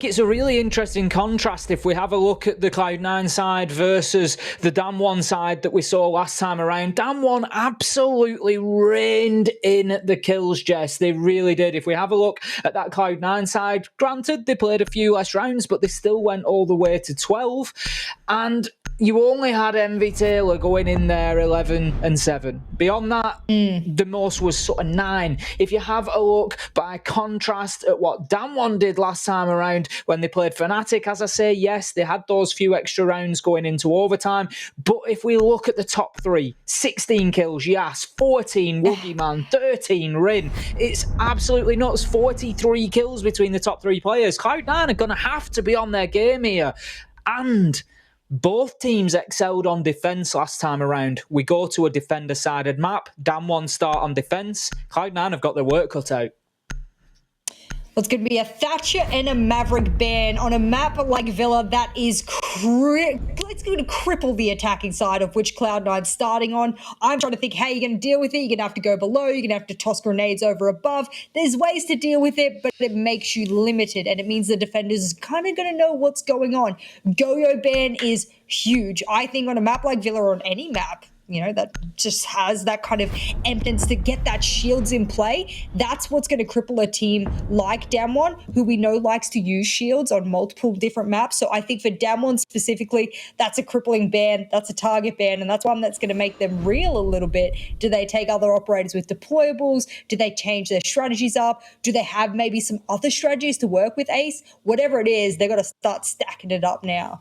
It's a really interesting contrast if we have a look at the Cloud9 side versus the DAMWON side that we saw last time around. DAMWON absolutely reined in the kills, Jess. They really did. If we have a look at that Cloud9 side, granted, they played a few less rounds, but they still went all the way to 12. And you only had Envy Taylor going in there 11-7. Beyond that, the most was sort of 9. If you have a look by contrast at what DAMWON did last time around when they played Fnatic, as I say, yes, they had those few extra rounds going into overtime. But if we look at the top 3, 16 kills, Yas, 14 Woogieman, 13 Rin. It's absolutely nuts. 43 kills between the top 3 players. Cloud9 are going to have to be on their game here. And both teams excelled on defense last time around. We go to a defender-sided map. DAMWON start on defense. Cloud9 have got their work cut out. Well, it's going to be a Thatcher and a Maverick ban on a map like Villa that is it's going to cripple the attacking side of which Cloud9's starting on. I'm trying to think how you're going to deal with it. You're going to have to go below. You're going to have to toss grenades over above. There's ways to deal with it, but it makes you limited, and it means the defenders is kind of going to know what's going on. Go-Yo ban is huge. I think on a map like Villa or on any map, you know, that just has that kind of emptiness to get that shields in play. That's what's going to cripple a team like DAMWON, who we know likes to use shields on multiple different maps. So I think for DAMWON specifically, that's a crippling ban, that's a target ban, and that's one that's going to make them reel a little bit. Do they take other operators with deployables? Do they change their strategies up? Do they have maybe some other strategies to work with Ace? Whatever it is, they've got to start stacking it up now.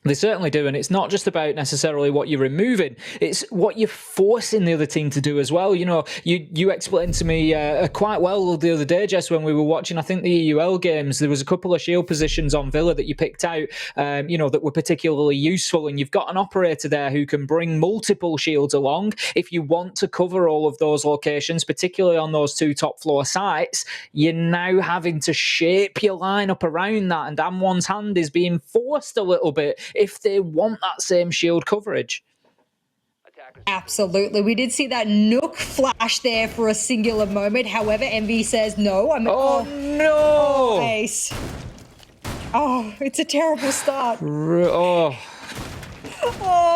They certainly do, and it's not just about necessarily what you're removing, it's what you're forcing the other team to do as well. You know, you explained to me quite well the other day, Jess, when we were watching, I think, the EUL games, there was a couple of shield positions on Villa that you picked out, you know, that were particularly useful, and you've got an operator there who can bring multiple shields along. If you want to cover all of those locations, particularly on those 2 top floor sites, you're now having to shape your lineup around that, and DAMWON's hand is being forced a little bit if they want that same shield coverage. Absolutely. We did see that Nook flash there for a singular moment. However, Envy says no. No! Oh, Ace. Oh, it's a terrible start. Oh,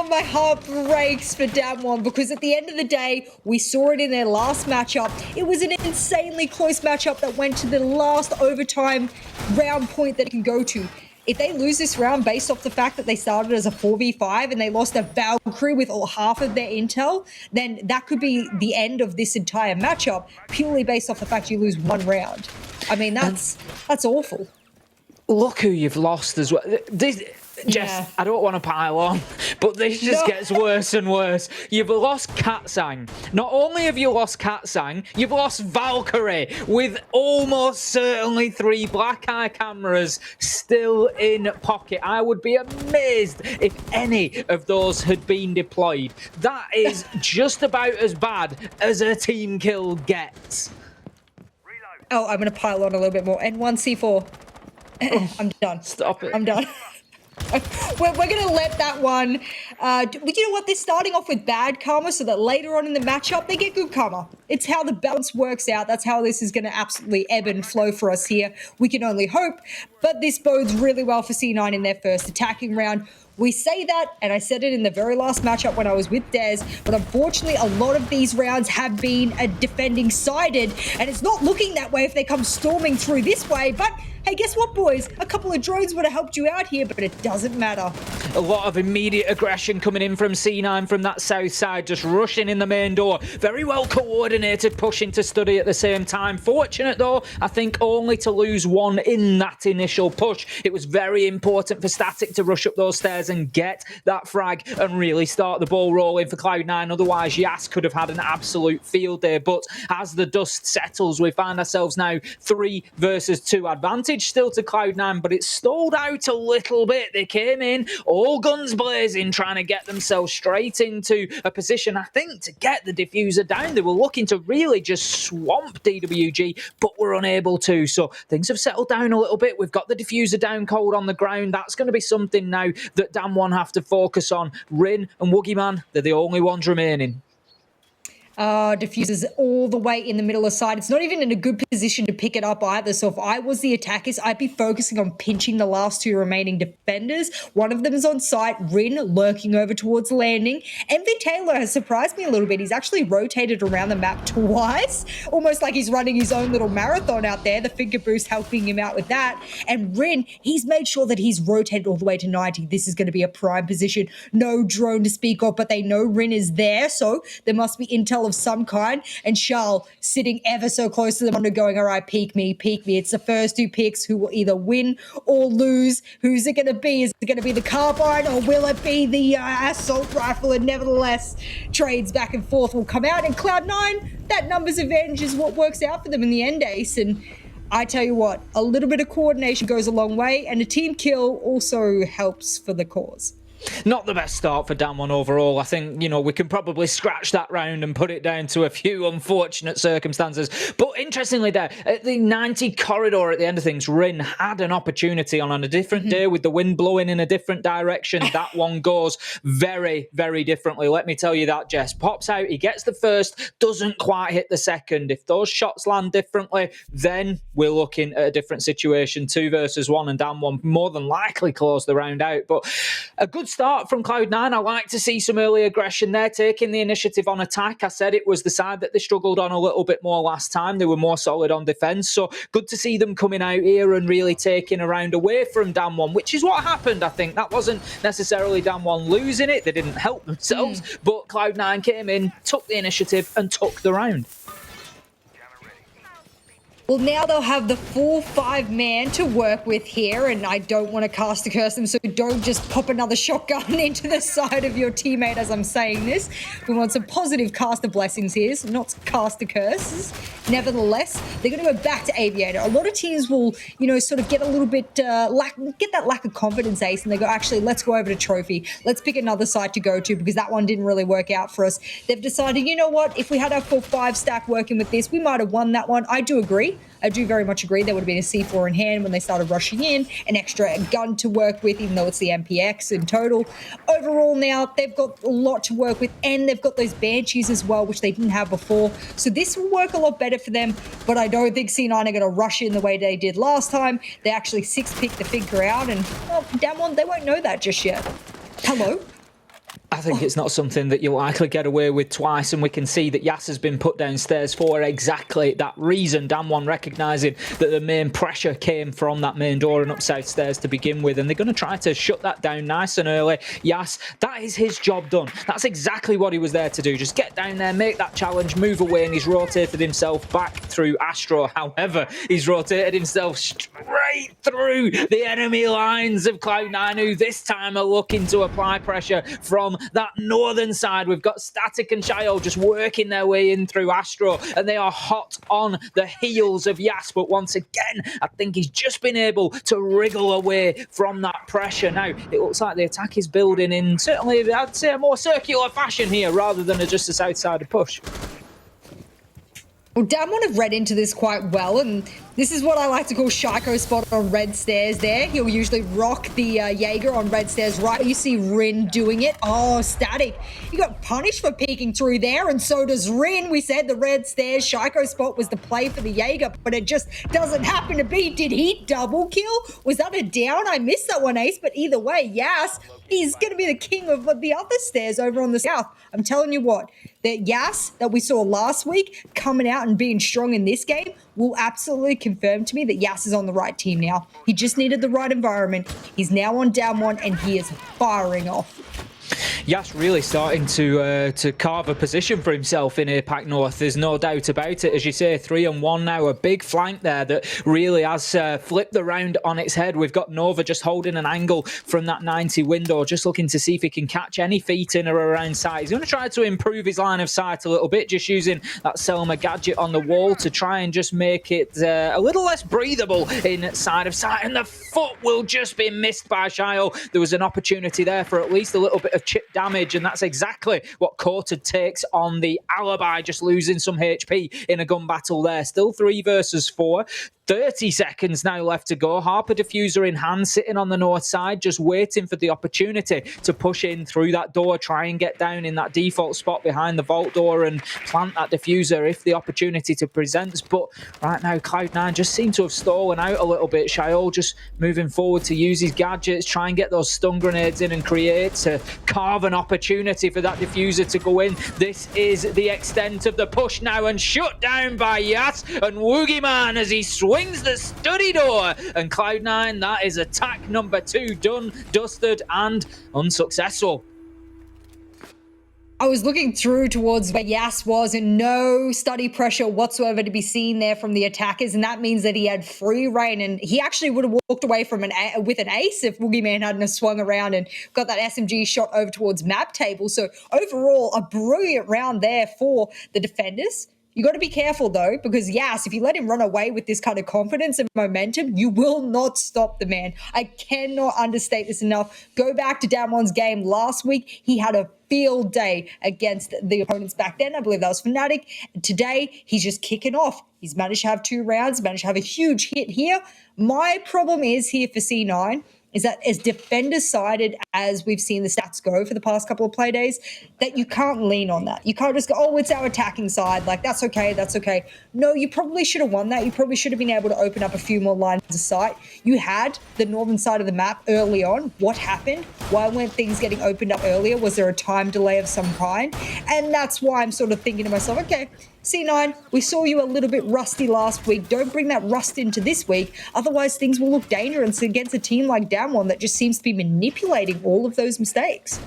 my heart breaks for DAMWON, because at the end of the day, we saw it in their last matchup. It was an insanely close matchup that went to the last overtime round point that it can go to. If they lose this round based off the fact that they started as a 4v5 and they lost a Valkyrie with all half of their intel, then that could be the end of this entire matchup, purely based off the fact you lose 1 round. I mean, that's awful. Look who you've lost as well. Jess, I don't want to pile on, but this just gets worse and worse. You've lost Katsang. Not only have you lost Katsang, you've lost Valkyrie with almost certainly 3 black eye cameras still in pocket. I would be amazed if any of those had been deployed. That is just about as bad as a team kill gets. Oh, I'm going to pile on a little bit more. N1C4. I'm done. Stop it. I'm done. We're going to let that one, you know what, they're starting off with bad karma so that later on in the matchup, they get good karma. It's how the balance works out. That's how this is going to absolutely ebb and flow for us here. We can only hope, but this bodes really well for C9 in their first attacking round. We say that, and I said it in the very last matchup when I was with Dez, but unfortunately a lot of these rounds have been defending sided, and it's not looking that way if they come storming through this way, but hey, guess what, boys? A couple of drones would have helped you out here, but it doesn't matter. A lot of immediate aggression coming in from C9 from that south side, just rushing in the main door. Very well coordinated, pushing to study at the same time. Fortunate, though, I think only to lose 1 in that initial push. It was very important for Static to rush up those stairs and get that frag and really start the ball rolling for Cloud9. Otherwise, Yas could have had an absolute field day. But as the dust settles, we find ourselves now 3 versus 2 advantage still to Cloud9, but it stalled out a little bit. They came in all guns blazing, trying to get themselves straight into a position, I think, to get the diffuser down. They were looking to really just swamp DWG, but were unable to. So things have settled down a little bit. We've got the diffuser down cold on the ground. That's going to be something now that DAMWON have to focus on. Rin and Woogieman, they're the only ones remaining. Diffuses all the way in the middle of side. It's not even in a good position to pick it up either. So if I was the attackers, I'd be focusing on pinching the last two remaining defenders. One of them is on site, Rin lurking over towards landing. MV Taylor has surprised me a little bit. He's actually rotated around the map twice, almost like he's running his own little marathon out there. The finger boost helping him out with that. And Rin, he's made sure that he's rotated all the way to 90. This is going to be a prime position. No drone to speak of, but they know Rin is there. So there must be intel of some kind, and Charles sitting ever so close to them under going, all right, peek me. It's the first two picks who will either win or lose. Who's it going to be? Is it going to be the carbine or will it be the assault rifle? And nevertheless, trades back and forth will come out, and Cloud9, that numbers advantage is what works out for them in the end, Ace. And I tell you what, a little bit of coordination goes a long way, and a team kill also helps for the cause. Not the best start for DAMWON overall. I think, you know, we can probably scratch that round and put it down to a few unfortunate circumstances. But interestingly there, at the 90 corridor at the end of things, Rin had an opportunity on a different day with the wind blowing in a different direction. That one goes very, very differently. Let me tell you that, Jess. Pops out, he gets the first, doesn't quite hit the second. If those shots land differently, then we're looking at a different situation. 2 versus 1, and DAMWON more than likely close the round out. But a good start from Cloud9. I like to see some early aggression there, taking the initiative on attack. I said it was the side that they struggled on a little bit more last time. They were more solid on defense. So good to see them coming out here and really taking a round away from DAMWON, which is what happened, I think. That wasn't necessarily DAMWON losing it. They didn't help themselves, but Cloud9 came in, took the initiative and took the round. Well, now they'll have the full 5-man to work with here, and I don't want to cast a curse them, so don't just pop another shotgun into the side of your teammate as I'm saying this. We want some positive caster blessings here, so not caster curses. Nevertheless, they're going to go back to Aviator. A lot of teams will, you know, sort of get a little bit, get that lack of confidence, Ace, and they go, actually, let's go over to Trophy. Let's pick another site to go to because that one didn't really work out for us. They've decided, you know what, if we had our full 5 stack working with this, we might have won that one. I do agree. I do very much agree. There would have been a C4 in hand when they started rushing in, an extra gun to work with, even though it's the MPX in total. Overall now, they've got a lot to work with, and they've got those Banshees as well, which they didn't have before. So this will work a lot better for them, but I don't think C9 are going to rush in the way they did last time. They actually 6-picked the figure out, and well, DAMWON, they won't know that just yet. Hello? I think it's not something that you'll likely get away with twice, and we can see that Yas has been put downstairs for exactly that reason. DAMWON recognising that the main pressure came from that main door and upside stairs to begin with, and they're going to try to shut that down nice and early. Yas, that is his job done. That's exactly what he was there to do. Just get down there, make that challenge, move away, and he's rotated himself back through Astro. However, he's rotated himself straight through the enemy lines of Cloud9, who this time are looking to apply pressure from that northern side. We've got Static and Shio just working their way in through Astro, and they are hot on the heels of Yas. But once again, I think he's just been able to wriggle away from that pressure. Now, it looks like the attack is building in, certainly, I'd say, a more circular fashion here, rather than just a south-sided push. Well, DAMWON have read into this quite well, and this is what I like to call Shiko spot on red stairs there. He'll usually rock the Jaeger on red stairs, right? You see Rin doing it. Oh, Static. He got punished for peeking through there, and so does Rin. We said the red stairs Shiko spot was the play for the Jaeger, but it just doesn't happen to be. Did he double kill? Was that a down? I missed that one, Ace, but either way, Yas, he's going to be the king of the other stairs over on the south. I'm telling you what, that Yas that we saw last week coming out and being strong in this game will absolutely confirm to me that Yas is on the right team now. He just needed the right environment. He's now on DAMWON, and he is firing off. Yas really starting to carve a position for himself in APAC North. There's no doubt about it. As you say, 3-on-1 now, a big flank there that really has flipped the round on its head. We've got Nova just holding an angle from that 90 window, just looking to see if he can catch any feet in or around sight. He's going to try to improve his line of sight a little bit, just using that Selma gadget on the wall to try and just make it a little less breathable in side of sight. And the foot will just be missed by Shio. There was an opportunity there for at least a little bit of chip damage, and that's exactly what Courted takes on the Alibi, just losing some HP in a gun battle there. Still 3 versus 4. 30 seconds now left to go. Harper diffuser in hand, sitting on the north side, just waiting for the opportunity to push in through that door, try and get down in that default spot behind the vault door and plant that diffuser if the opportunity to presents. But right now, Cloud9 just seem to have stolen out a little bit. Shaol just moving forward to use his gadgets, try and get those stun grenades in and create to carve an opportunity for that diffuser to go in. This is the extent of the push now, and shut down by Yas and Woogieman as he swings the study door. And Cloud9, that is attack number 2 done, dusted, and unsuccessful. I was looking through towards where Yas was, and no study pressure whatsoever to be seen there from the attackers, and that means that he had free reign, and he actually would have walked away from with an ace if Woogieman hadn't have swung around and got that SMG shot over towards map table. So overall, a brilliant round there for the defenders. You got to be careful, though, because, Yas, if you let him run away with this kind of confidence and momentum, you will not stop the man. I cannot understate this enough. Go back to DAMWON's game last week. He had a field day against the opponents back then. I believe that was Fnatic. Today, he's just kicking off. He's managed to have 2 rounds, managed to have a huge hit here. My problem is here for C9 is that as defender-sided as we've seen the stats go for the past couple of play days, that you can't lean on that. You can't just go, oh, it's our attacking side. Like, that's okay, that's okay. No, you probably should have won that. You probably should have been able to open up a few more lines of sight. You had the northern side of the map early on. What happened? Why weren't things getting opened up earlier? Was there a time delay of some kind? And that's why I'm sort of thinking to myself, okay, C9, we saw you a little bit rusty last week. Don't bring that rust into this week. Otherwise, things will look dangerous against a team like DAMWON that just seems to be manipulating all of those mistakes.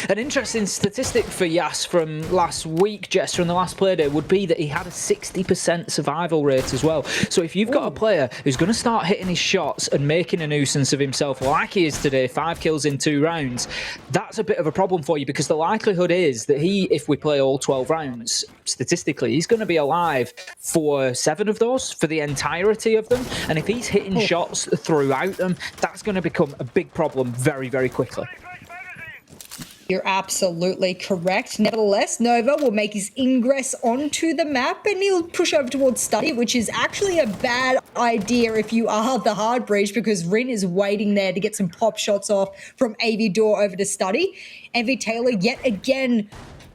An interesting statistic for Yas from last week, Jess, from the last play day, would be that he had a 60% survival rate as well. So if you've got a player who's going to start hitting his shots and making a nuisance of himself like he is today, 5 kills in 2 rounds, that's a bit of a problem for you, because the likelihood is that if we play all 12 rounds, statistically, he's going to be alive for 7 of those, for the entirety of them. And if he's hitting shots throughout them, that's going to become a big problem very, very quickly. You're absolutely correct. Nevertheless, Nova will make his ingress onto the map and he'll push over towards Study, which is actually a bad idea if you are the hard breach, because Rin is waiting there to get some pop shots off from AV Door over to Study. MV Taylor yet again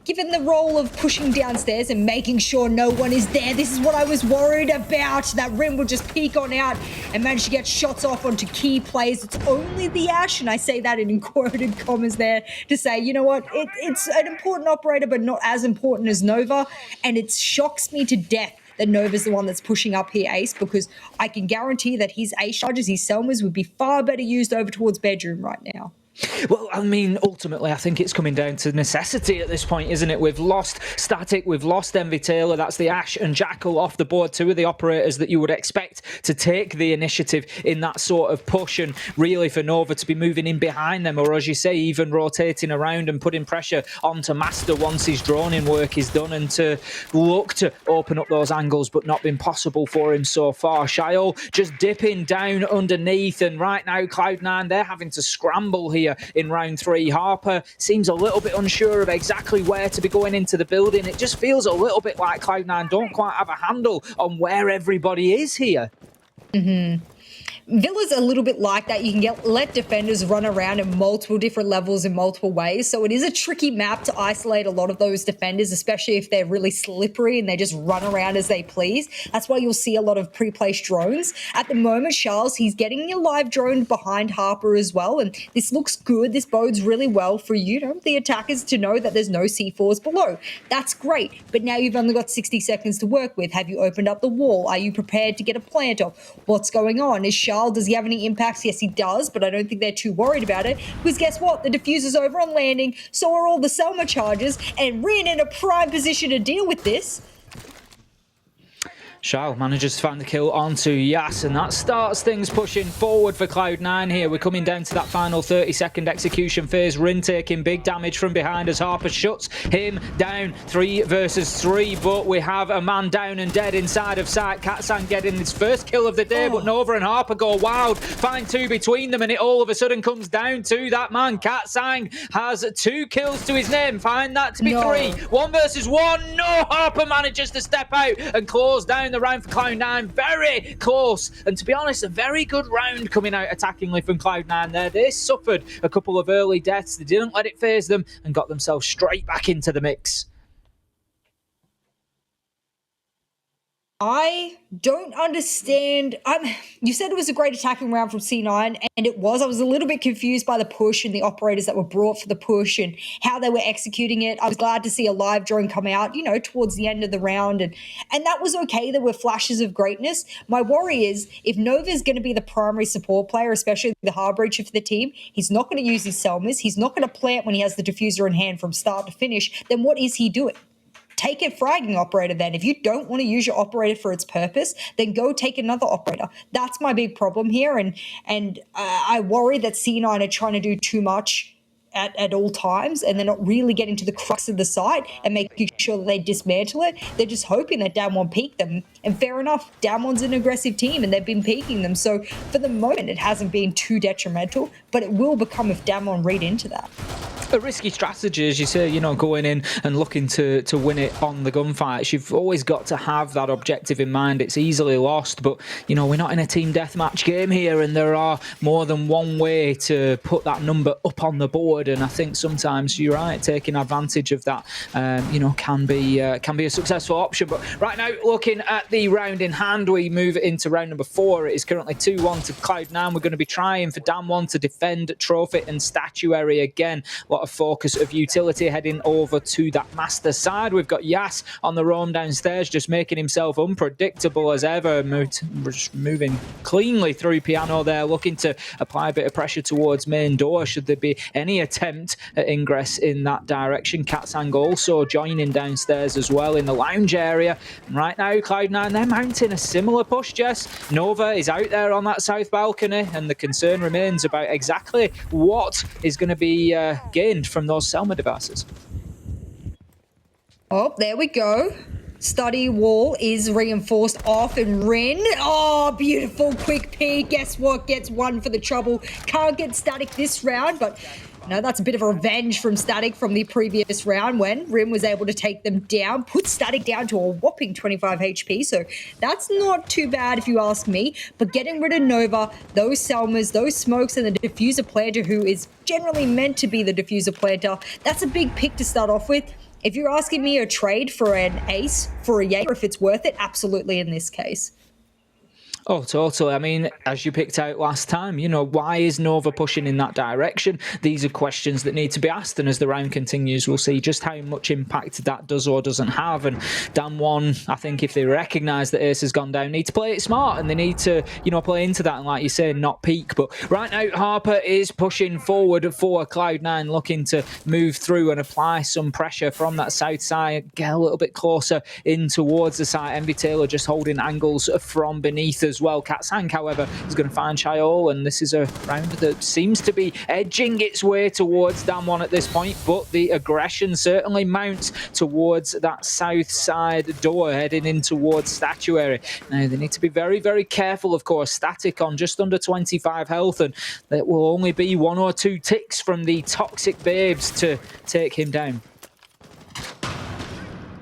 given the role of pushing downstairs and making sure no one is there. This is what I was worried about. That Rim will just peek on out and manage to get shots off onto key players. It's only the Ash, and I say that in quoted commas there to say, you know what, it's an important operator, but not as important as Nova. And it shocks me to death that Nova's the one that's pushing up here, Ace, because I can guarantee that his Ace charges, his Selmas, would be far better used over towards bedroom right now. Well, I mean, ultimately, I think it's coming down to necessity at this point, isn't it? We've lost Static, we've lost MV Taylor, that's the Ash and Jackal off the board, 2 of the operators that you would expect to take the initiative in that sort of push, and really for Nova to be moving in behind them, or as you say, even rotating around and putting pressure onto Master once his droning work is done, and to look to open up those angles, but not been possible for him so far. Shaol just dipping down underneath, and right now Cloud9, they're having to scramble here in round 3. Harper seems a little bit unsure of exactly where to be going into the building. It just feels a little bit like Cloud9 don't quite have a handle on where everybody is here. Villa's a little bit like that. You can let defenders run around in multiple different levels in multiple ways. So it is a tricky map to isolate a lot of those defenders, especially if they're really slippery and they just run around as they please. That's why you'll see a lot of pre-placed drones. At the moment, Charles, he's getting a live drone behind Harper as well. And this looks good. This bodes really well for the attackers to know that there's no C4s below. That's great. But now you've only got 60 seconds to work with. Have you opened up the wall? Are you prepared to get a plant off? What's going on? Is Charles, does he have any impacts? Yes, he does, but I don't think they're too worried about it, because guess what? The diffuser's over on landing, so are all the Selma charges, and Rin in a prime position to deal with this. Shao manages to find the kill onto Yas, and that starts things pushing forward for Cloud9 here. We're coming down to that final 30-second execution phase. Rin taking big damage from behind as Harper shuts him down 3 versus 3, but we have a man down and dead inside of sight. Katsang getting his first kill of the day, but Nova and Harper go wild. Find 2 between them, and it all of a sudden comes down to that man. Katsang has 2 kills to his name. Find that to be 3. 1 versus 1. No, Harper manages to step out and close down the round for Cloud9. Very close. And to be honest, a very good round coming out attackingly from Cloud9 there. They suffered a couple of early deaths. They didn't let it phase them and got themselves straight back into the mix. I don't understand. You said it was a great attacking round from C9, and it was. I was a little bit confused by the push and the operators that were brought for the push and how they were executing it. I was glad to see a live drone come out, you know, towards the end of the round, and that was okay. There were flashes of greatness. My worry is if Nova's going to be the primary support player, especially the hard breacher for the team, he's not going to use his Selmas. He's not going to plant when he has the diffuser in hand from start to finish. Then what is he doing? Take a fragging operator then. If you don't want to use your operator for its purpose, then go take another operator. That's my big problem here. And I worry that C9 are trying to do too much at all times, and they're not really getting to the crux of the site and making sure that they dismantle it. They're just hoping that DAMWON peak them. And fair enough, DAMWON's an aggressive team and they've been peaking them. So for the moment, it hasn't been too detrimental, but it will become if DAMWON read into that. A risky strategy, as you say, you know, going in and looking to win it on the gunfights. You've always got to have that objective in mind. It's easily lost, but, you know, we're not in a team deathmatch game here, and there are more than one way to put that number up on the board. And I think sometimes you're right, taking advantage of that, you know, can be a successful option. But right now, looking at the round in hand, we move into round number 4. It is currently 2-1 to Cloud9. We're going to be trying for DAMWON to defend trophy and statuary again. A lot of focus of utility heading over to that master side. We've got Yas on the roam downstairs, just making himself unpredictable as ever, moving cleanly through piano there, looking to apply a bit of pressure towards main door should there be any attempt at ingress in that direction. Katsang also joining downstairs as well in the lounge area. And right now, Cloud9, they're mounting a similar push, Jess. Nova is out there on that south balcony, and the concern remains about exactly what is going to be gained from those Selma devices. Oh, there we go. Study wall is reinforced off, and Rin. Oh, beautiful quick peek. Guess what? Gets one for the trouble. Can't get Static this round, but no, that's a bit of a revenge from Static from the previous round when Rin was able to take them down, put Static down to a whopping 25 HP. So that's not too bad if you ask me. But getting rid of Nova, those Selmas, those smokes, and the diffuser planter, who is generally meant to be the diffuser planter, that's a big pick to start off with. If you're asking me a trade for an ace, for a Jaeger, if it's worth it, absolutely in this case. Oh, totally. I mean, as you picked out last time, you know, why is Nova pushing in that direction? These are questions that need to be asked, and as the round continues, we'll see just how much impact that does or doesn't have. And DAMWON, I think if they recognise that Ace has gone down, need to play it smart, and they need to, you know, play into that, and like you say, not peak. But right now, Harper is pushing forward for Cloud9, looking to move through and apply some pressure from that south side, get a little bit closer in towards the site. Envy Taylor just holding angles from beneath as well. Katsang, however, is going to find Chayol, and this is a round that seems to be edging its way towards DAMWON at this point, but the aggression certainly mounts towards that south side door, heading in towards statuary. Now, they need to be very, very careful, of course. Static on just under 25 health, and there will only be 1 or 2 ticks from the toxic babes to take him down.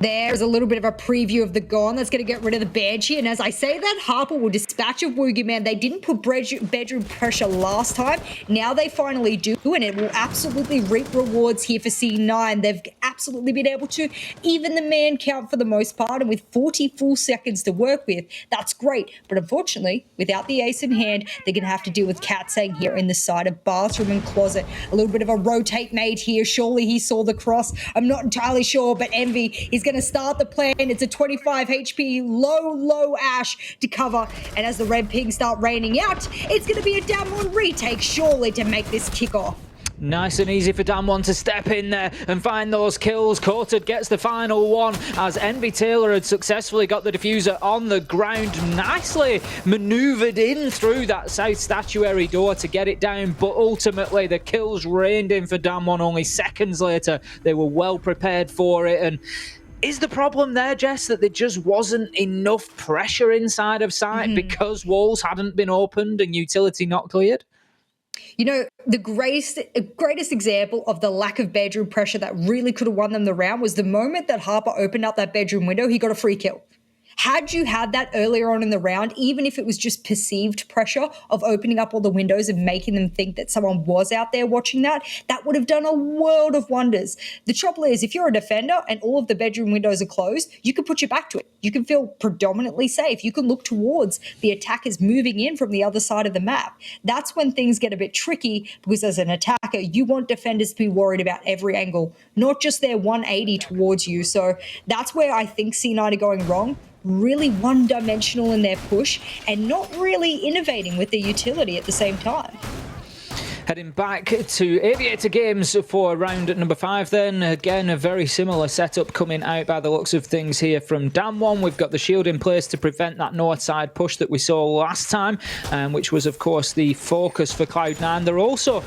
There's a little bit of a preview of the Gone that's going to get rid of the Banshee. And as I say that, Harper will dispatch a Woogie Man. They didn't put bedroom pressure last time. Now they finally do, and it will absolutely reap rewards here for C9. They've absolutely been able to even the man count for the most part, and with 40 full seconds to work with, that's great. But unfortunately, without the ace in hand, they're going to have to deal with Katsang here in the side of bathroom and closet. A little bit of a rotate made here. Surely he saw the cross. I'm not entirely sure, but Envy is going to start the plan. It's a 25 HP low Ash to cover, and as the red pings start raining out, it's going to be a DAMWON retake surely to make this kick off. Nice and easy for DAMWON to step in there and find those kills. Coated gets the final one as Envy Taylor had successfully got the diffuser on the ground. Nicely manoeuvred in through that south statuary door to get it down, but ultimately the kills rained in for DAMWON only seconds later. They were well prepared for it, and is the problem there, Jess, that there just wasn't enough pressure inside of sight because walls hadn't been opened and utility not cleared? You know, the greatest example of the lack of bedroom pressure that really could have won them the round was the moment that Harper opened up that bedroom window, he got a free kill. Had you had that earlier on in the round, even if it was just perceived pressure of opening up all the windows and making them think that someone was out there watching that would have done a world of wonders. The trouble is, if you're a defender and all of the bedroom windows are closed, you can put your back to it. You can feel predominantly safe. You can look towards the attackers moving in from the other side of the map. That's when things get a bit tricky, because as an attacker, you want defenders to be worried about every angle, not just their 180 towards you. So that's where I think C9 are going wrong. Really one-dimensional in their push and not really innovating with their utility at the same time. Heading back to Aviator Games for round number 5 then. Again, a very similar setup coming out by the looks of things here from DAMWON. We've got the shield in place to prevent that north side push that we saw last time, which was, of course, the focus for Cloud9. They're also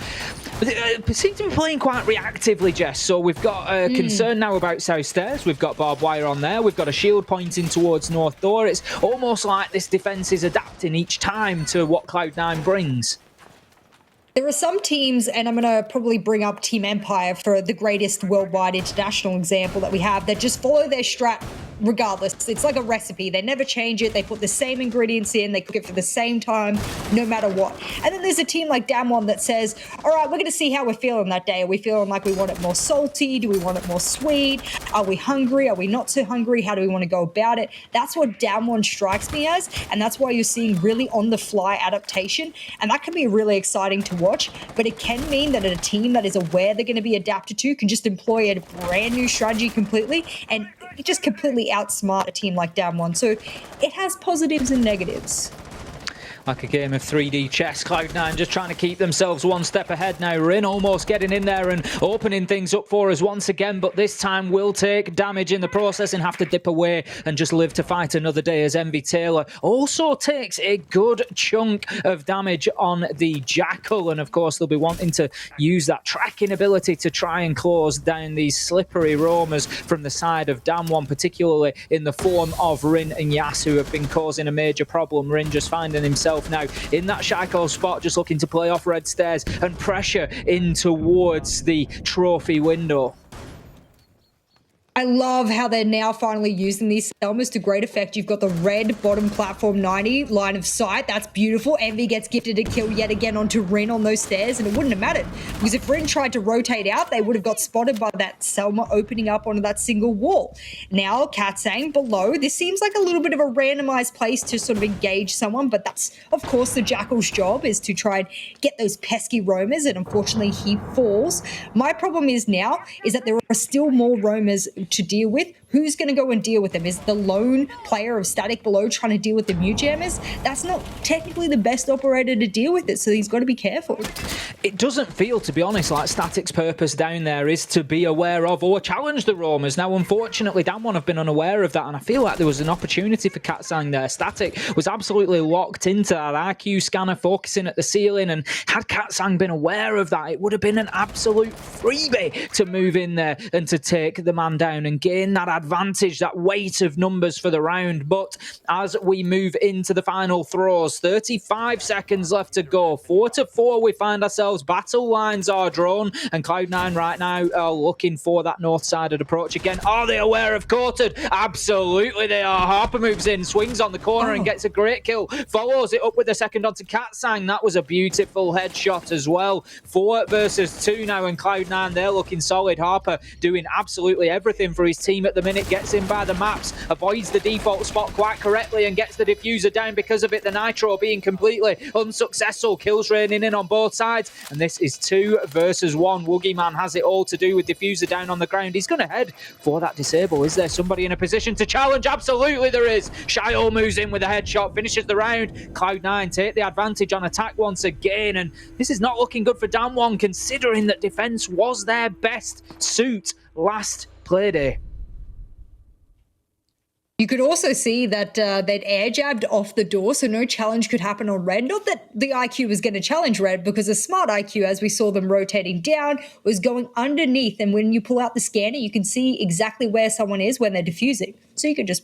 seem to be playing quite reactively, Jess. So we've got a concern now about south stairs. We've got barbed wire on there. We've got a shield pointing towards north door. It's almost like this defense is adapting each time to what Cloud9 brings. There are some teams, and I'm going to probably bring up Team Empire for the greatest worldwide international example that we have, that just follow their strat regardless. It's like a recipe. They never change it. They put the same ingredients in. They cook it for the same time, no matter what. And then there's a team like DAMWON that says, all right, we're going to see how we're feeling that day. Are we feeling like we want it more salty? Do we want it more sweet? Are we hungry? Are we not so hungry? How do we want to go about it? That's what DAMWON strikes me as, and that's why you're seeing really on-the-fly adaptation, and that can be really exciting to watch, but it can mean that a team that is aware they're going to be adapted to can just employ a brand new strategy completely and just completely outsmart a team like DAMWON. So it has positives and negatives. Like a game of 3D chess, Cloud9 just trying to keep themselves one step ahead now. Rin almost getting in there and opening things up for us once again, but this time will take damage in the process and have to dip away and just live to fight another day, as Envy Taylor also takes a good chunk of damage on the Jackal. And of course, they'll be wanting to use that tracking ability to try and close down these slippery roamers from the side of DAMWON, particularly in the form of Rin and Yas, who have been causing a major problem. Rin just finding himself now in that shackle spot, just looking to play off red stairs and pressure in towards the trophy window. I love how they're now finally using these Selmas to great effect. You've got the red bottom platform 90 line of sight. That's beautiful. Envy gets gifted a kill yet again onto Rin on those stairs, and it wouldn't have mattered, because if Rin tried to rotate out, they would have got spotted by that Selma opening up onto that single wall. Now, Katsang below. This seems like a little bit of a randomized place to sort of engage someone, but that's, of course, the Jackal's job, is to try and get those pesky roamers, and unfortunately, he falls. My problem is now is that there are still more roamers to deal with. Who's going to go and deal with them? Is the lone player of Static below trying to deal with the mute jammers? That's not technically the best operator to deal with it, so he's got to be careful. It doesn't feel, to be honest, like Static's purpose down there is to be aware of or challenge the roamers. Now, unfortunately, DAMWON have been unaware of that, and I feel like there was an opportunity for Katsang there. Static was absolutely locked into that IQ scanner, focusing at the ceiling, and had Katsang been aware of that, it would have been an absolute freebie to move in there and to take the man down and gain that advantage, that weight of numbers for the round. But as we move into the final throws, 35 seconds left to go. 4-4, we find ourselves. Battle lines are drawn, and Cloud9 right now are looking for that north-sided approach again. Are they aware of Courted? Absolutely they are. Harper moves in, swings on the corner and gets a great kill. Follows it up with the second onto Katsang. That was a beautiful headshot as well. 4 versus 2 now, and Cloud9, they're looking solid. Harper doing absolutely everything for his team at the minute. Gets in by the maps, avoids the default spot quite correctly, and gets the diffuser down because of it. The Nitro being completely unsuccessful. Kills raining in on both sides, and this is 2 versus 1. Woogie Man has it all to do with diffuser down on the ground. He's going to head for that disable. Is there somebody in a position to challenge? Absolutely there is. Shio moves in with a headshot, finishes the round. Cloud9 take the advantage on attack once again, and this is not looking good for DAMWON, considering that defense was their best suit last playday. You could also see that they'd air jabbed off the door, so no challenge could happen on red. Not that the IQ was going to challenge red, because a smart IQ, as we saw them rotating down, was going underneath. And when you pull out the scanner, you can see exactly where someone is when they're diffusing. So you could just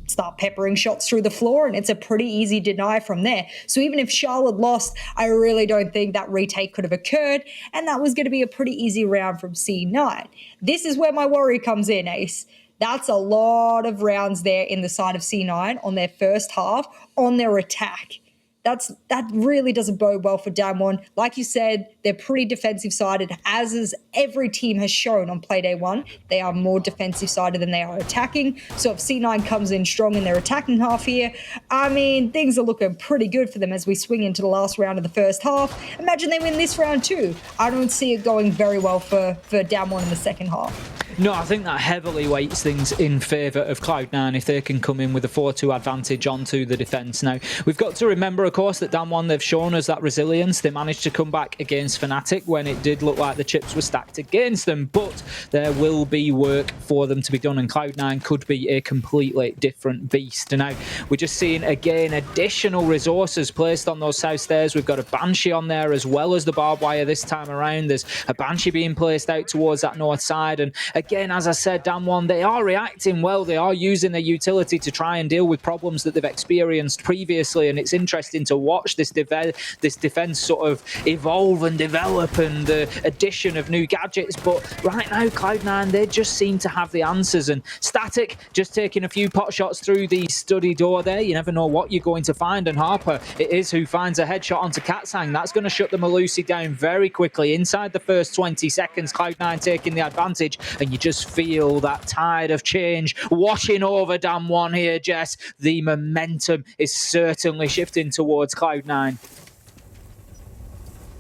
start peppering shots through the floor, and it's a pretty easy deny from there. So even if Charlotte lost, I really don't think that retake could have occurred, and that was going to be a pretty easy round from C9. This is where my worry comes in, Ace. That's a lot of rounds there in the side of C9 on their first half, on their attack. That really doesn't bode well for DAMWON. Like you said, they're pretty defensive-sided, as is every team has shown on play day one. They are more defensive-sided than they are attacking. So if C9 comes in strong in their attacking half here, I mean, things are looking pretty good for them as we swing into the last round of the first half. Imagine they win this round too. I don't see it going very well for DAMWON in the second half. No, I think that heavily weights things in favour of Cloud9 if they can come in with a 4-2 advantage onto the defence. Now, we've got to remember, of course, that DAMWON, they've shown us that resilience. They managed to come back against Fnatic when it did look like the chips were stacked against them, but there will be work for them to be done, and Cloud9 could be a completely different beast. Now, we're just seeing, again, additional resources placed on those south stairs. We've got a Banshee on there as well as the barbed wire this time around. There's a Banshee being placed out towards that north side, and again, as I said, DAMWON, they are reacting well. They are using their utility to try and deal with problems that they've experienced previously, and it's interesting to watch this defense sort of evolve and develop, and the addition of new gadgets. But right now, Cloud9, they just seem to have the answers, and Static just taking a few pot shots through the study door there. You never know what you're going to find, and Harper, it is who finds a headshot onto Katsang. That's going to shut the Malusi down very quickly. Inside the first 20 seconds, Cloud9 taking the advantage, and you just feel that tide of change washing over DAMWON here, Jess. The momentum is certainly shifting towards Cloud9.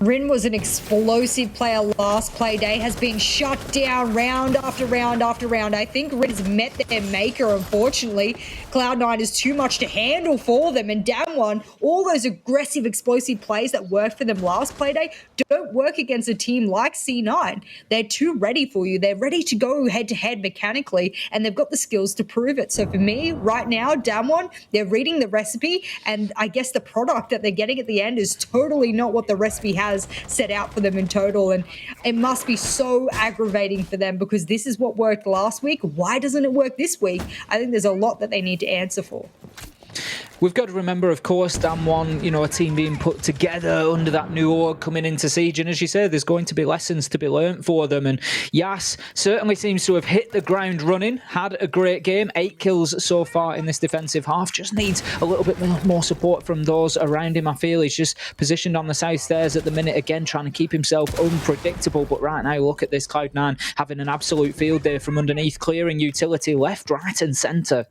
Rin was an explosive player last play day, has been shut down round after round after round. I think Rin has met their maker, unfortunately. Cloud9 is too much to handle for them, and DAMWON, all those aggressive, explosive plays that worked for them last play day don't work against a team like C9. They're too ready for you. They're ready to go head-to-head mechanically, and they've got the skills to prove it. So for me, right now, DAMWON, they're reading the recipe, and I guess the product that they're getting at the end is totally not what the recipe has set out for them in total, and it must be so aggravating for them because this is what worked last week. Why doesn't it work this week? I think there's a lot that they need to answer for. We've got to remember, of course, DAMWON, you know, a team being put together under that new org coming into Siege. And as you say, there's going to be lessons to be learnt for them. And Yas certainly seems to have hit the ground running, had a great game, 8 kills so far in this defensive half. Just needs a little bit more support from those around him. I feel he's just positioned on the south stairs at the minute, again, trying to keep himself unpredictable. But right now, look at this, Cloud9 having an absolute field day from underneath, clearing utility left, right and centre.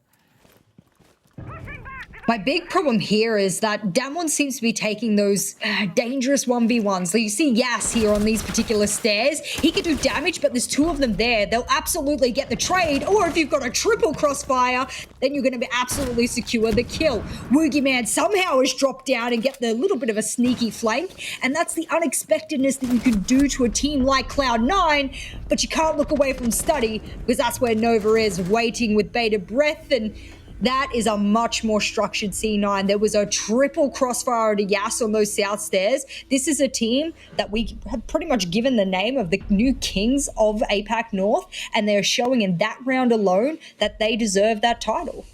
My big problem here is that DAMWON seems to be taking those dangerous 1v1s. So you see Yas here on these particular stairs. He can do damage, but there's 2 of them there. They'll absolutely get the trade. Or if you've got a triple crossfire, then you're going to be absolutely secure the kill. Woogie Man somehow has dropped down and get the little bit of a sneaky flank. And that's the unexpectedness that you can do to a team like Cloud9. But you can't look away from Study because that's where Nova is, waiting with bated breath. And that is a much more structured C9. There was a triple crossfire to Yas on those south stairs. This is a team that we have pretty much given the name of the new kings of APAC North, and they're showing in that round alone that they deserve that title.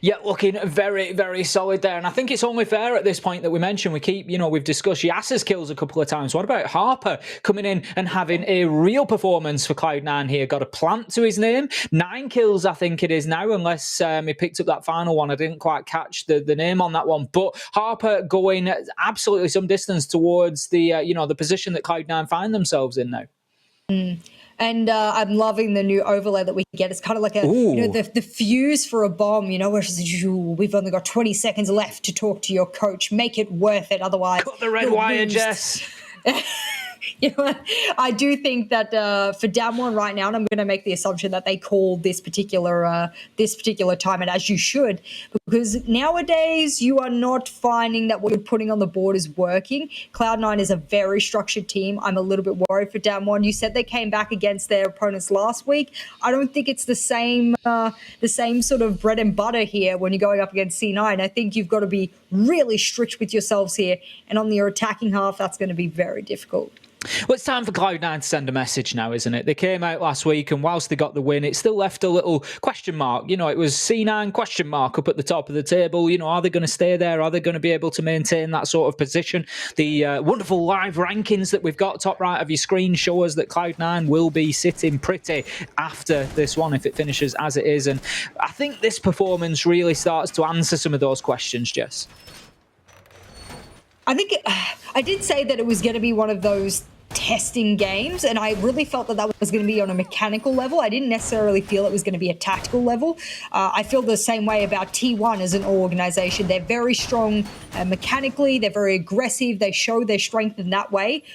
Yeah, looking very, very solid there. And I think it's only fair at this point that we mention, we've discussed Yas's kills a couple of times. What about Harper coming in and having a real performance for Cloud9 here? Got a plant to his name. 9 kills, I think it is now, unless he picked up that final one. I didn't quite catch the name on that one. But Harper going absolutely some distance towards the, the position that Cloud9 find themselves in now. And I'm loving the new overlay that we get. It's kind of like the fuse for a bomb, where it's just, we've only got 20 seconds left to talk to your coach. Make it worth it. Otherwise, cut the red wire, Jess. I do think that for DAMWON right now, and I'm going to make the assumption that they call this particular time, and as you should, because nowadays you are not finding that what you're putting on the board is working. Cloud9 is a very structured team. I'm a little bit worried for DAMWON. You said they came back against their opponents last week. I don't think it's the same sort of bread and butter here when you're going up against C9. I think you've got to be really strict with yourselves here, and on your attacking half, that's going to be very difficult. Well, it's time for Cloud9 to send a message now, isn't it? They came out last week, and whilst they got the win, it still left a little question mark. You know, it was C9 question mark up at the top of the table. You know, are they going to stay there? Are they going to be able to maintain that sort of position? The wonderful live rankings that we've got top right of your screen show us that Cloud9 will be sitting pretty after this one if it finishes as it is. And I think this performance really starts to answer some of those questions, Jess. I think I did say that it was going to be one of those testing games, and I really felt that was going to be on a mechanical level. I didn't necessarily feel it was going to be a tactical level. I feel the same way about T1 as an organization. They're very strong mechanically. They're very aggressive. They show their strength in that way.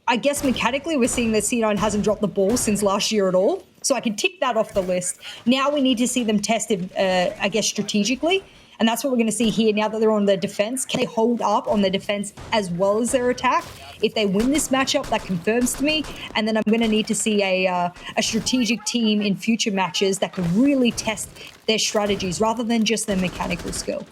I guess mechanically, we're seeing that C9 hasn't dropped the ball since last year at all. So I can tick that off the list. Now we need to see them tested, I guess, strategically. And that's what we're going to see here now that they're on their defense. Can they hold up on their defense as well as their attack? If they win this matchup, that confirms to me. And then I'm going to need to see a strategic team in future matches that can really test their strategies rather than just their mechanical skill.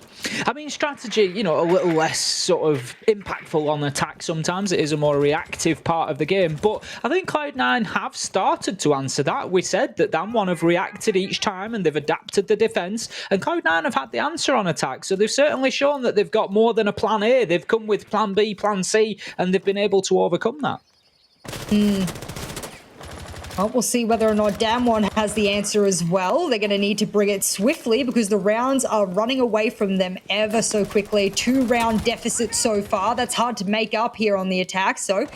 I mean, strategy, you know, a little less sort of impactful on attack sometimes. It is a more reactive part of the game. But I think Cloud9 have started to answer that. We said that DAMWON have reacted each time and they've adapted the defense. And Cloud9 have had the answer on attack. So they've certainly shown that they've got more than a plan A. They've come with plan B, plan C, and they've been able to overcome that. Well, we'll see whether or not DAMWON has the answer as well. They're going to need to bring it swiftly because the rounds are running away from them ever so quickly. 2-round deficit so far. That's hard to make up here on the attack. So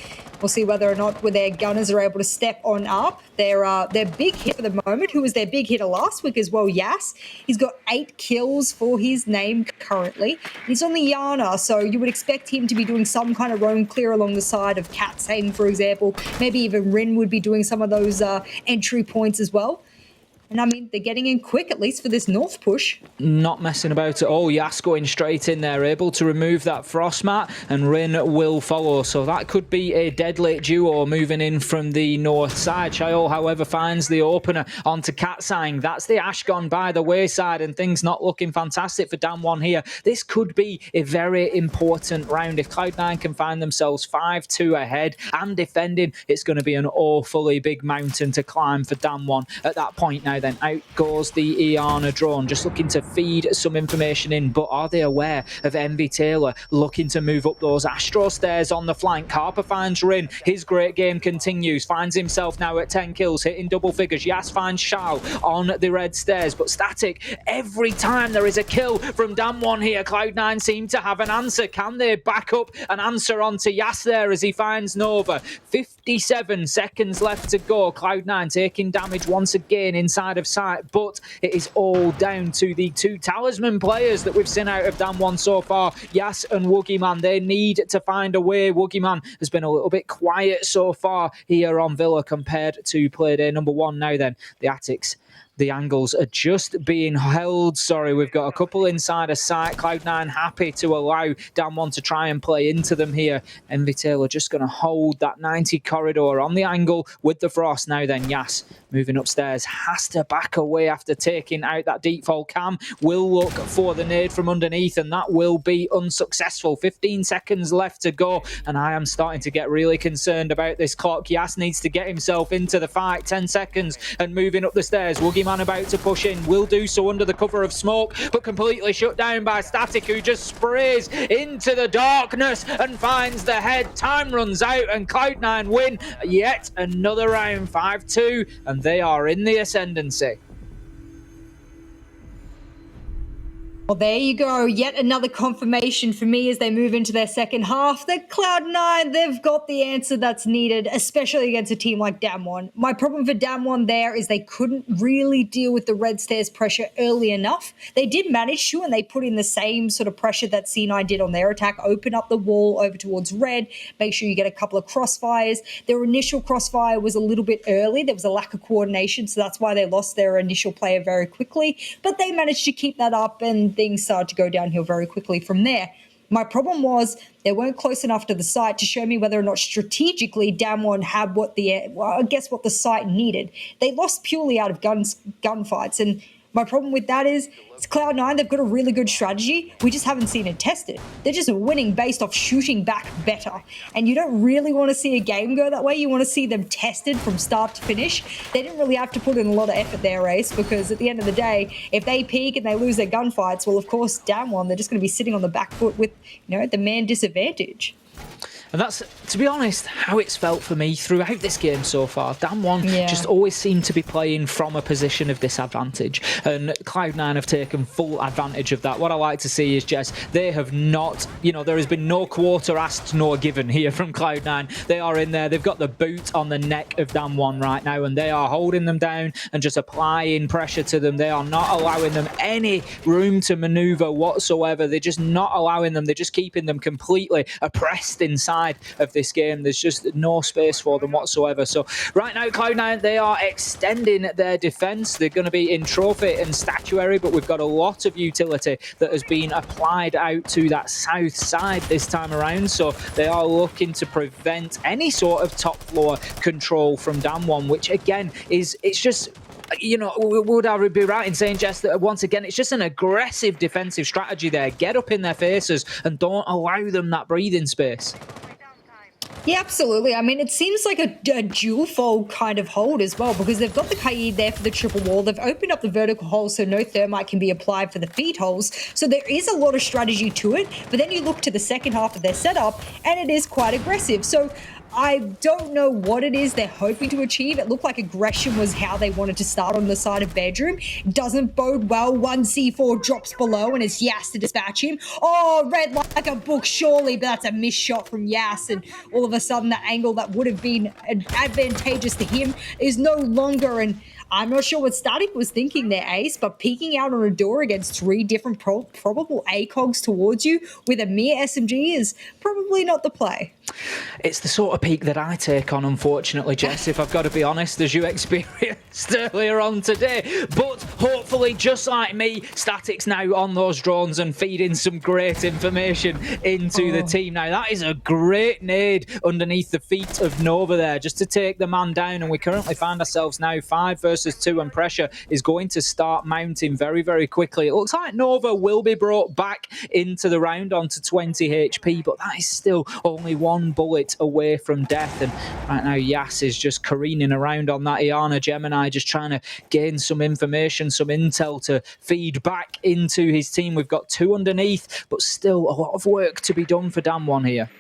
we'll see whether or not their gunners are able to step on up. Their big hit for the moment, who was their big hitter last week as well, Yas. He's got 8 kills for his name currently. He's on the Yana, so you would expect him to be doing some kind of roam clear along the side of Katsane, for example. Maybe even Rin would be doing some of those entry points as well. And I mean, they're getting in quick, at least for this north push. Not messing about at all. Yas going straight in there, able to remove that frost mat, and Rin will follow. So that could be a deadly duo moving in from the north side. Chaol, however, finds the opener onto Katsang. That's the Ash gone by the wayside, and things not looking fantastic for DAMWON here. This could be a very important round. If Cloud9 can find themselves 5-2 ahead and defending, it's going to be an awfully big mountain to climb for DAMWON at that point now. Then out goes the Iana drone, just looking to feed some information in, but are they aware of Envy Taylor looking to move up those Astro stairs on the flank? Harper finds Rin, his great game continues, finds himself now at 10 kills, hitting double figures. Yas finds Shao on the red stairs, but Static, every time there is a kill from DAMWON here, Cloud9 seem to have an answer. Can they back up an answer onto Yas there as he finds Nova? 57 seconds left to go. Cloud9 taking damage once again inside of sight, but it is all down to the 2 talisman players that we've seen out of DAMWON so far, Yas and Woogieman. They need to find a way. Woogieman has been a little bit quiet so far here on Villa compared to play day number 1. Now then, the Attics, the angles are just being held. Sorry, we've got a couple inside a sight. Cloud9 happy to allow DAMWON to try and play into them here. Envy Taylor just going to hold that 90 corridor on the angle with the frost. Now then, Yas moving upstairs, has to back away after taking out that default cam. Will look for the nade from underneath, and that will be unsuccessful. 15 seconds left to go, and I am starting to get really concerned about this clock. Yas needs to get himself into the fight. 10 seconds and moving up the stairs. Woogieman about to push in, will do so under the cover of smoke, but completely shut down by Static, who just sprays into the darkness and finds the head. Time runs out and Cloud9 win yet another round, 5-2, and they are in the ascendancy. Well, there you go. Yet another confirmation for me as they move into their second half that Cloud9, they've got the answer that's needed, especially against a team like DAMWON. My problem for DAMWON there is they couldn't really deal with the red stairs pressure early enough. They did manage to, and they put in the same sort of pressure that C9 did on their attack. Open up the wall over towards red, make sure you get a couple of crossfires. Their initial crossfire was a little bit early. There was a lack of coordination, so that's why they lost their initial player very quickly. But they managed to keep that up, and things started to go downhill very quickly from there. My problem was they weren't close enough to the site to show me whether or not strategically DAMWON had what the site needed. They lost purely out of gunfights, and My problem with that is it's Cloud9, they've got a really good strategy. We just haven't seen it tested. They're just winning based off shooting back better. And you don't really want to see a game go that way. You want to see them tested from start to finish. They didn't really have to put in a lot of effort there, Ace, because at the end of the day, if they peak and they lose their gunfights, well, of course, DAMWON, they're just going to be sitting on the back foot with, the man disadvantage. And that's, to be honest, how it's felt for me throughout this game so far. DAMWON just always seem to be playing from a position of disadvantage. And Cloud9 have taken full advantage of that. What I like to see is, Jess, they have not, there has been no quarter asked nor given here from Cloud9. They are in there. They've got the boot on the neck of DAMWON right now, and they are holding them down and just applying pressure to them. They are not allowing them any room to maneuver whatsoever. They're just not allowing them. They're just keeping them completely oppressed inside of this game. There's just no space for them whatsoever. So right now, Cloud9, they are extending their defense. They're going to be in trophy and statuary, but we've got a lot of utility that has been applied out to that south side this time around. So they are looking to prevent any sort of top floor control from DAMWON, which again it's just, would I be right in saying, Jess, that once again, it's just an aggressive defensive strategy there. Get up in their faces and don't allow them that breathing space. Yeah, absolutely. I mean, it seems like a dual fold kind of hold as well, because they've got the Kaid there for the triple wall. They've opened up the vertical hole so no thermite can be applied for the feed holes. So there is a lot of strategy to it. But then you look to the second half of their setup and it is quite aggressive. So I don't know what it is they're hoping to achieve. It looked like aggression was how they wanted to start on the side of bedroom. Doesn't bode well. 1C4 drops below and it's Yas to dispatch him. Oh, read like a book, surely, but that's a missed shot from Yas. And all of a sudden, that angle that would have been advantageous to him is no longer. And I'm not sure what Static was thinking there, Ace, but peeking out on a door against 3 different probable ACOGs towards you with a mere SMG is probably not the play. It's the sort of peak that I take on, unfortunately, Jess, if I've got to be honest, as you experienced earlier on today. But hopefully, just like me, Static's now on those drones and feeding some great information into the team. Now, that is a great nade underneath the feet of Nova there, just to take the man down. And we currently find ourselves now 5 versus 2, and pressure is going to start mounting very, very quickly. It looks like Nova will be brought back into the round onto 20 HP, but that is still only 1 bullet away from death. And right now, Yas is just careening around on that Iana Gemini, just trying to gain some information, some intel to feed back into his team. We've got 2 underneath, but still a lot of work to be done for DAMWON here.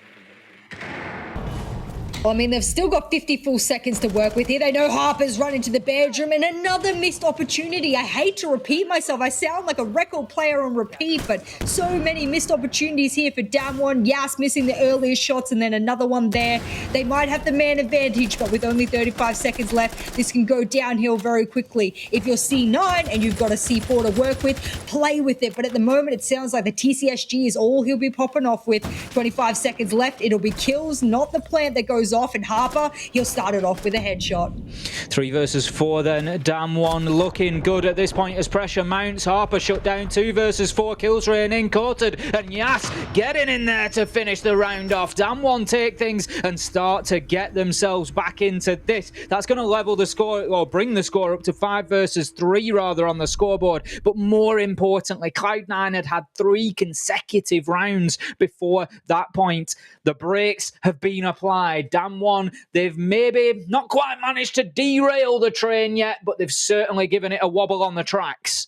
Well, I mean, they've still got 50 full seconds to work with here. They know Harper's run into the bedroom and another missed opportunity. I hate to repeat myself. I sound like a record player on repeat, but so many missed opportunities here for DAMWON. Yas missing the earliest shots and then another one there. They might have the man advantage, but with only 35 seconds left, this can go downhill very quickly. If you're C9 and you've got a C4 to work with, play with it. But at the moment, it sounds like the TCSG is all he'll be popping off with. 25 seconds left. It'll be kills, not the plant that goes off, and Harper, he'll start it off with a headshot. 3 versus 4 then. DAMWON looking good at this point as pressure mounts. Harper shut down. 2 versus 4 kills raining courted, and Yas getting in there to finish the round off. DAMWON take things and start to get themselves back into this. That's going to level the score, or bring the score up to 5 versus 3 rather on the scoreboard. But more importantly, Cloud9 had 3 consecutive rounds before that point. The brakes have been applied. DAMWON, they've maybe not quite managed to derail the train yet, but they've certainly given it a wobble on the tracks.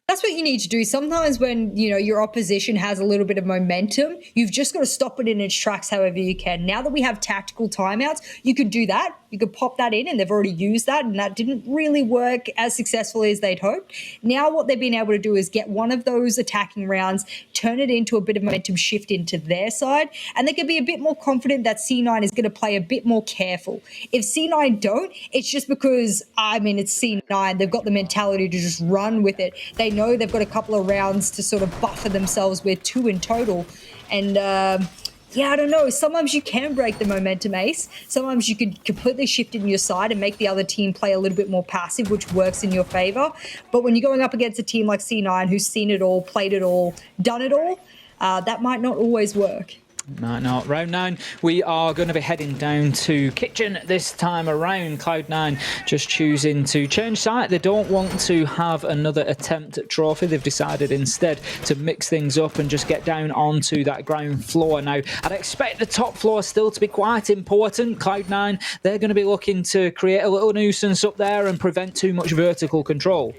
That's what you need to do. Sometimes when, your opposition has a little bit of momentum, you've just got to stop it in its tracks however you can. Now that we have tactical timeouts, you can do that. You could pop that in, and they've already used that, and that didn't really work as successfully as they'd hoped. Now what they've been able to do is get one of those attacking rounds, turn it into a bit of momentum shift into their side, and they can be a bit more confident that C9 is going to play a bit more careful. If C9 don't, it's just because, it's C9. They've got the mentality to just run with it. They know they've got a couple of rounds to sort of buffer themselves with 2 in total. And I don't know. Sometimes you can break the momentum, Ace. Sometimes you can completely shift it in your side and make the other team play a little bit more passive, which works in your favor. But when you're going up against a team like C9 who's seen it all, played it all, done it all, that might not always work. Might not. Round 9, we are going to be heading down to Kitchen this time around. Cloud9 just choosing to change site. They don't want to have another attempt at trophy. They've decided instead to mix things up and just get down onto that ground floor. Now, I'd expect the top floor still to be quite important. Cloud9, they're going to be looking to create a little nuisance up there and prevent too much vertical control.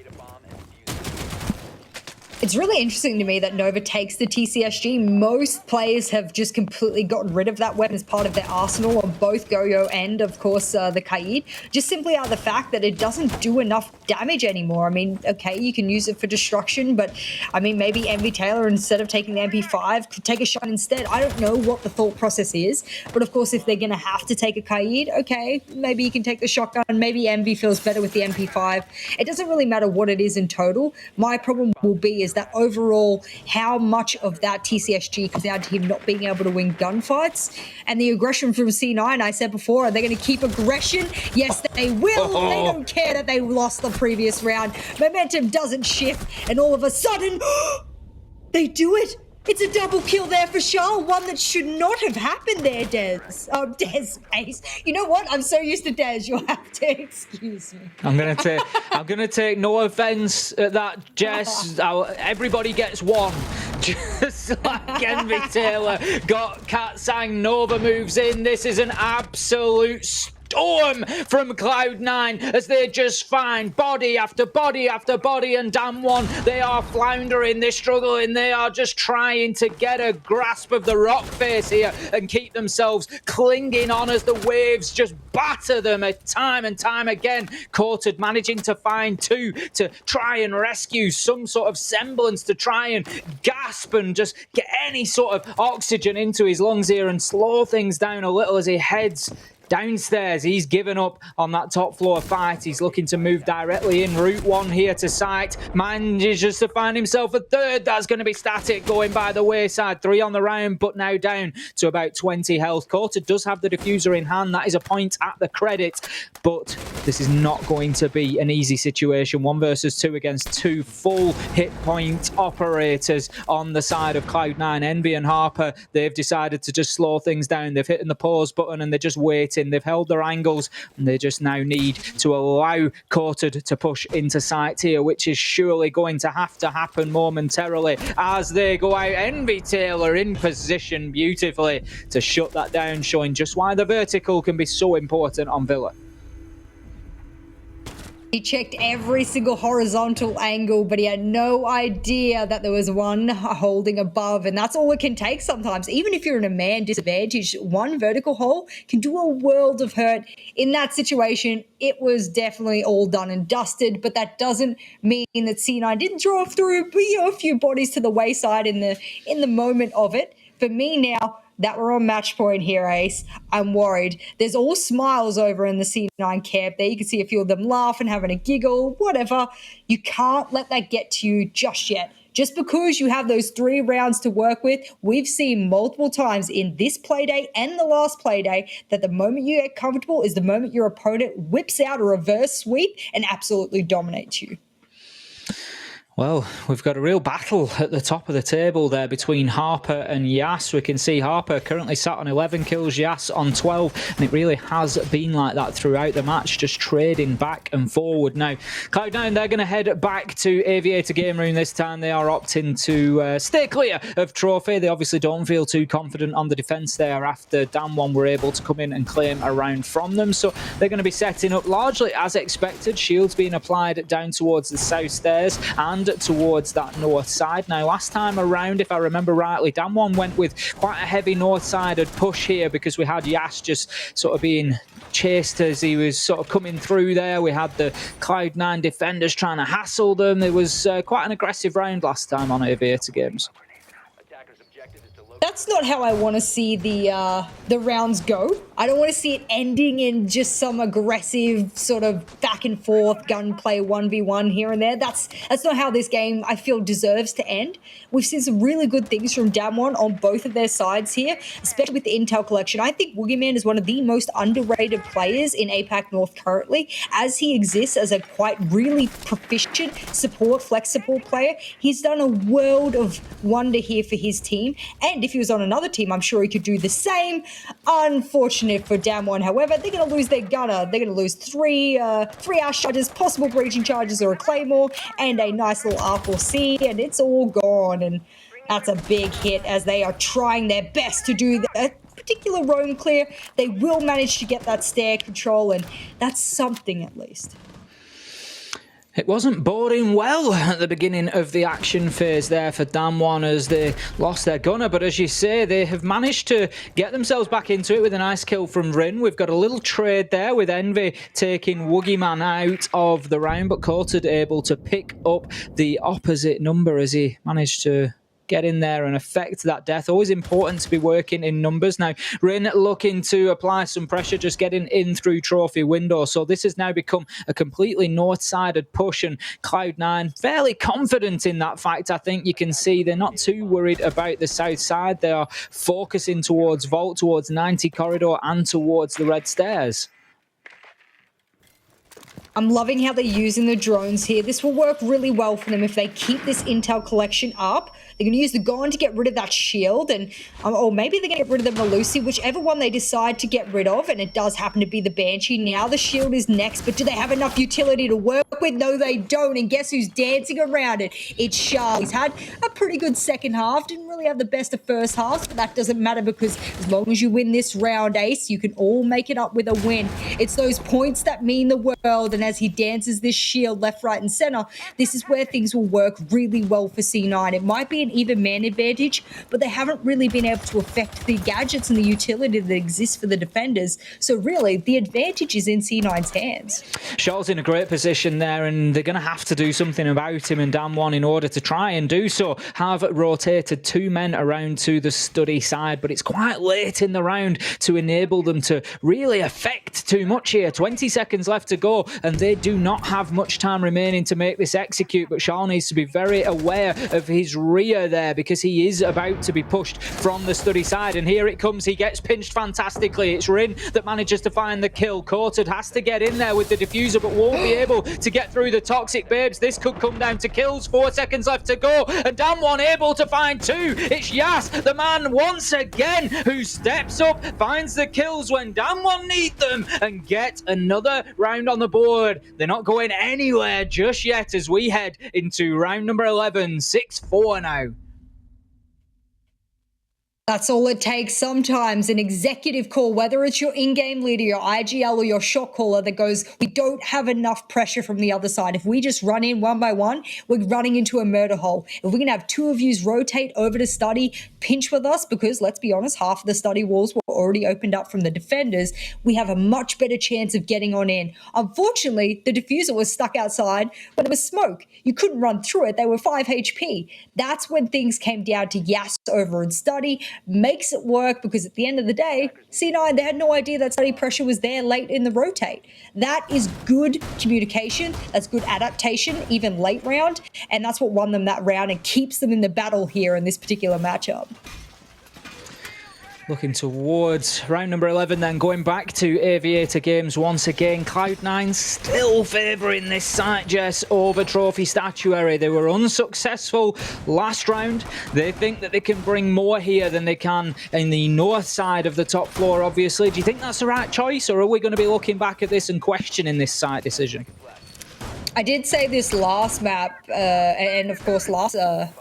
It's really interesting to me that Nova takes the TCSG. Most players have just completely gotten rid of that weapon as part of their arsenal on both Goyo and, of course, the Kaid. Just simply out of the fact that it doesn't do enough damage anymore. I mean, okay, you can use it for destruction, but I mean, maybe Envy Taylor, instead of taking the MP5, could take a shot instead. I don't know what the thought process is, but of course, if they're going to have to take a Kaid, okay, maybe you can take the shotgun. Maybe Envy feels better with the MP5. It doesn't really matter what it is in total. My problem will be is that overall, how much of that TCSG comes down to him not being able to win gunfights. And the aggression from C9, I said before, are they going to keep aggression? Yes, they will. They don't care that they lost the previous round. Momentum doesn't shift, and all of a sudden, they do it. It's a double kill there for Charles, one that should not have happened there, Des. Oh, Des, Ace. You know what? I'm so used to Des, you'll have to excuse me. I'm gonna take no offense at that, Jess. Everybody gets one. Just like Envy Taylor got Cat Sang, Nova moves in. This is an absolute storm from Cloud9 as they just find body after body after body, and DAMWON, they are floundering, they're struggling, they are just trying to get a grasp of the rock face here and keep themselves clinging on as the waves just batter them time and time again. Courted managing to find two to try and rescue some sort of semblance, to try and gasp and just get any sort of oxygen into his lungs here and slow things down a little as he heads downstairs. He's given up on that top floor fight. He's looking to move directly in Route 1 here to site. Manages to find himself a third. That's going to be static going by the wayside. 3 on the round, but now down to about 20 health. Quarter does have the diffuser in hand. That is a point at the credit, but this is not going to be an easy situation. 1 versus 2 against 2 full hit point operators on the side of Cloud9. Envy and Harper, they've decided to just slow things down. They've hit the pause button and they're just waiting. They've held their angles and they just now need to allow Courted to push into sight here, which is surely going to have to happen momentarily as they go out. Envy Taylor in position beautifully to shut that down, showing just why the vertical can be so important on Villa. He checked every single horizontal angle, but he had no idea that there was one holding above, and that's all it can take sometimes. Even if you're in a man disadvantage, one vertical hole can do a world of hurt. In that situation, it was definitely all done and dusted, but that doesn't mean that C9 didn't draw through, but, you know, a few bodies to the wayside in the moment of it. For me now, that we're on match point here, Ace, I'm worried. There's all smiles over in the C9 camp there. You can see a few of them laughing, having a giggle, whatever. You can't let that get to you just yet. Just because you have those 3 rounds to work with, we've seen multiple times in this playday and the last playday that the moment you get comfortable is the moment your opponent whips out a reverse sweep and absolutely dominates you. Well, we've got a real battle at the top of the table there between Harper and Yas. We can see Harper currently sat on 11 kills, Yas on 12, and it really has been like that throughout the match, just trading back and forward. Now, Cloud9, they're going to head back to Aviator Game Room this time. They are opting to stay clear of trophy. They obviously don't feel too confident on the defense there after DAMWON were able to come in and claim a round from them. So they're going to be setting up largely as expected. Shields being applied down towards the south stairs and towards that north side. Now, last time around, if I remember rightly, DAMWON went with quite a heavy north-sided push here because we had Yas just sort of being chased as he was sort of coming through there. We had the Cloud9 defenders trying to hassle them. It was quite an aggressive round last time on Aviator Games. That's not how I want to see the rounds go. I don't want to see it ending in just some aggressive sort of back and forth gunplay 1v1 here and there. That's not how this game, I feel, deserves to end. We've seen some really good things from DAMWON on both of their sides here, especially with the Intel collection. I think Woogieman is one of the most underrated players in APAC North currently, as he exists as a quite really proficient flex support player. He's done a world of wonder here for his team, and if he was on another team, I'm sure he could do the same. Unfortunately for DAMWON, however, they're going to lose their gunner. They're going to lose three Ash charges, possible breaching charges or a Claymore, and a nice little R4C, and it's all gone. And that's a big hit as they are trying their best to do a particular roam clear. They will manage to get that stair control, and that's something at least. It wasn't boding well at the beginning of the action phase there for DAMWON as they lost their gunner, but as you say, they have managed to get themselves back into it with a nice kill from Rin. We've got a little trade there with Envy taking Woogieman out of the round, but Courted able to pick up the opposite number as he managed to get in there and affect that death. Always important to be working in numbers. Now, Rin looking to apply some pressure, just getting in through trophy window. So this has now become a completely north-sided push, and Cloud9 fairly confident in that fact. I think you can see they're not too worried about the south side. They are focusing towards Vault, towards 90 corridor, and towards the red stairs. I'm loving how they're using the drones here. This will work really well for them if they keep this intel collection up. They're going to use the Gon to get rid of that shield, and or maybe they're going to get rid of the Melusi, whichever one they decide to get rid of, and it does happen to be the Banshee. Now the shield is next, but do they have enough utility to work with? No, they don't, and guess who's dancing around it? It's Charles. He's had a pretty good second half, didn't really have the best of first halves, but that doesn't matter because as long as you win this round, Ace, you can all make it up with a win. It's those points that mean the world, and as he dances this shield left, right, and center, this is where things will work really well for C9. It might be an even man advantage, but they haven't really been able to affect the gadgets and the utility that exists for the defenders. So really, the advantage is in C9's hands. Shaw's in a great position there, and they're going to have to do something about him and DAMWON in order to try and do so. Have rotated 2 men around to the study side, but it's quite late in the round to enable them to really affect too much here. 20 seconds left to go, and they do not have much time remaining to make this execute, but Shaw needs to be very aware of his rear there because he is about to be pushed from the study side, and here it comes. He gets pinched fantastically. It's Rin that manages to find the kill. Courted has to get in there with the diffuser, but won't be able to get through the toxic babes. This could come down to kills. 4 seconds left to go, and DAMWON able to find 2. It's Yas, the man once again, who steps up, finds the kills when DAMWON need them, and get another round on the board. They're not going anywhere just yet as we head into round number 11. 6-4 now. That's all it takes sometimes, an executive call, whether it's your in-game leader, your IGL, or your shot caller that goes, we don't have enough pressure from the other side. If we just run in one by one, we're running into a murder hole. If we can have 2 of yous rotate over to study, pinch with us, because let's be honest, half of the study walls were already opened up from the defenders, we have a much better chance of getting on in. Unfortunately, the diffuser was stuck outside when it was smoke. You couldn't run through it. They were 5 HP. That's when things came down to Yas over in study. Makes it work because at the end of the day, C9, they had no idea that study pressure was there late in the rotate. That is good communication. That's good adaptation, even late round. And that's what won them that round and keeps them in the battle here in this particular matchup. Looking towards round number 11 then, going back to Aviator Games once again. Cloud9 still favouring this site, Jess, over Trophy Statuary. They were unsuccessful last round. They think that they can bring more here than they can in the north side of the top floor, obviously. Do you think that's the right choice, or are we going to be looking back at this and questioning this site decision? I did say this last map, and of course last a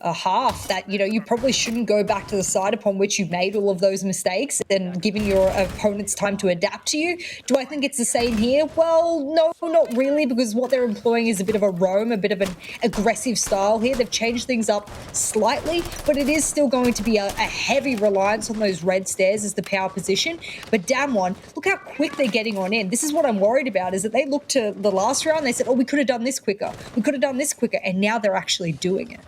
half, that, you know, you probably shouldn't go back to the side upon which you made all of those mistakes and giving your opponents time to adapt to you. Do I think it's the same here? Well, no, not really, because what they're employing is a bit of a roam, a bit of an aggressive style here. They've changed things up slightly, but it is still going to be a heavy reliance on those red stairs as the power position. But DAMWON, look how quick they're getting on in. This is what I'm worried about, is that they looked to the last round, they said, oh, we could have done this quicker. We could have done this quicker, and now they're actually doing it.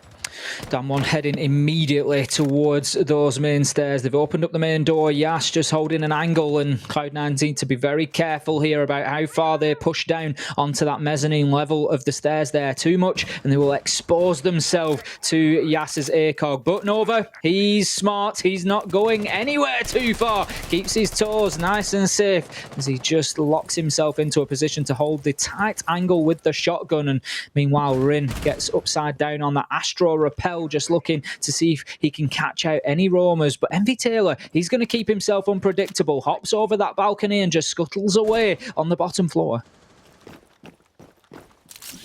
DAMWON heading immediately towards those main stairs. They've opened up the main door. Yash just holding an angle, and Cloud9 need to be very careful here about how far they push down onto that mezzanine level of the stairs there. Too much, and they will expose themselves to Yas's ACOG. But Nova, he's smart. He's not going anywhere too far. Keeps his toes nice and safe as he just locks himself into a position to hold the tight angle with the shotgun. And meanwhile, Rin gets upside down on that Astro Repel, just looking to see if he can catch out any roamers. But Envy Taylor, he's going to keep himself unpredictable. Hops over that balcony and just scuttles away on the bottom floor.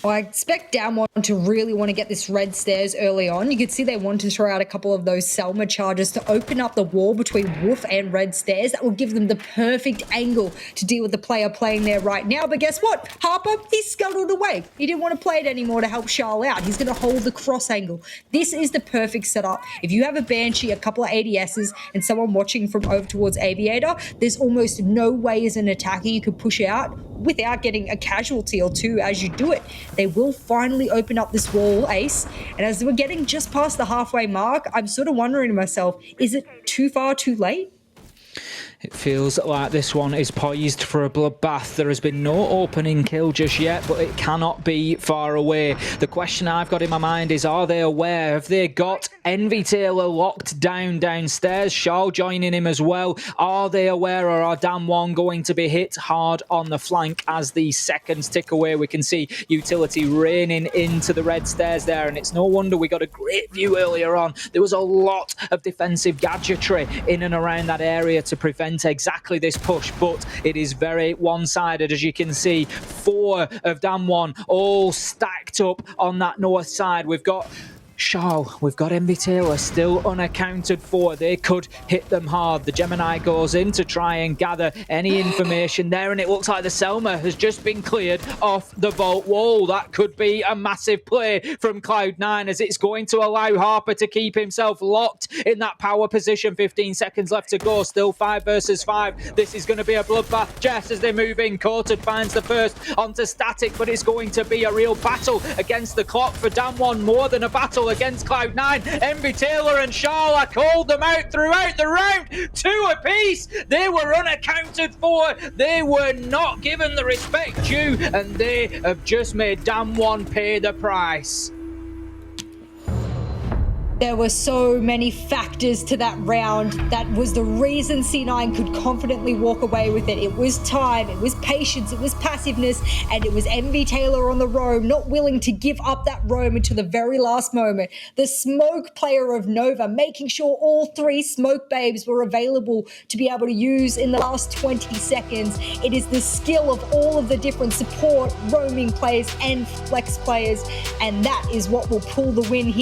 Well, I expect DAMWON to really want to get this red stairs early on. You could see they want to throw out a couple of those Selma charges to open up the wall between Wolf and red stairs. That will give them the perfect angle to deal with the player playing there right now. But guess what? Harper, he scuttled away. He didn't want to play it anymore to help Charles out. He's going to hold the cross angle. This is the perfect setup. If you have a Banshee, a couple of ADSs, and someone watching from over towards Aviator, there's almost no way as an attacker you could push out without getting a casualty or two as you do it. They will finally open up this wall, Ace. And as we're getting just past the halfway mark, I'm sort of wondering to myself, is it too far too late? It feels like this one is poised for a bloodbath. There has been no opening kill just yet, but it cannot be far away. The question I've got in my mind is, are they aware? Have they got Envy Taylor locked down downstairs? Charles joining him as well. Are they aware, or are DAMWON going to be hit hard on the flank as the seconds tick away? We can see utility raining into the red stairs there, and it's no wonder we got a great view earlier on. There was a lot of defensive gadgetry in and around that area to prevent exactly this push, but it is very one-sided. As you can see, 4 of DAMWON all stacked up on that north side. We've got Charles, we've got Envy Taylor still unaccounted for. They could hit them hard. The Gemini goes in to try and gather any information there, and it looks like the Selma has just been cleared off the vault wall. That could be a massive play from Cloud9, as it's going to allow Harper to keep himself locked in that power position. 15 seconds left to go. Still 5 versus 5. This is going to be a bloodbath just as they move in. Coated finds the first onto Static, but it's going to be a real battle against the clock for DAMWON, more than a battle against Cloud9. Envy Taylor and Charles, I called them out throughout the round. 2 apiece. They were unaccounted for. They were not given the respect due, and they have just made DAMWON pay the price. There were so many factors to that round. That was the reason C9 could confidently walk away with it. It was time, it was patience, it was passiveness, and it was Envy Taylor on the roam, not willing to give up that roam until the very last moment. The smoke player of Nova, making sure all 3 smoke babes were available to be able to use in the last 20 seconds. It is the skill of all of the different support, roaming players, and flex players, and that is what will pull the win here.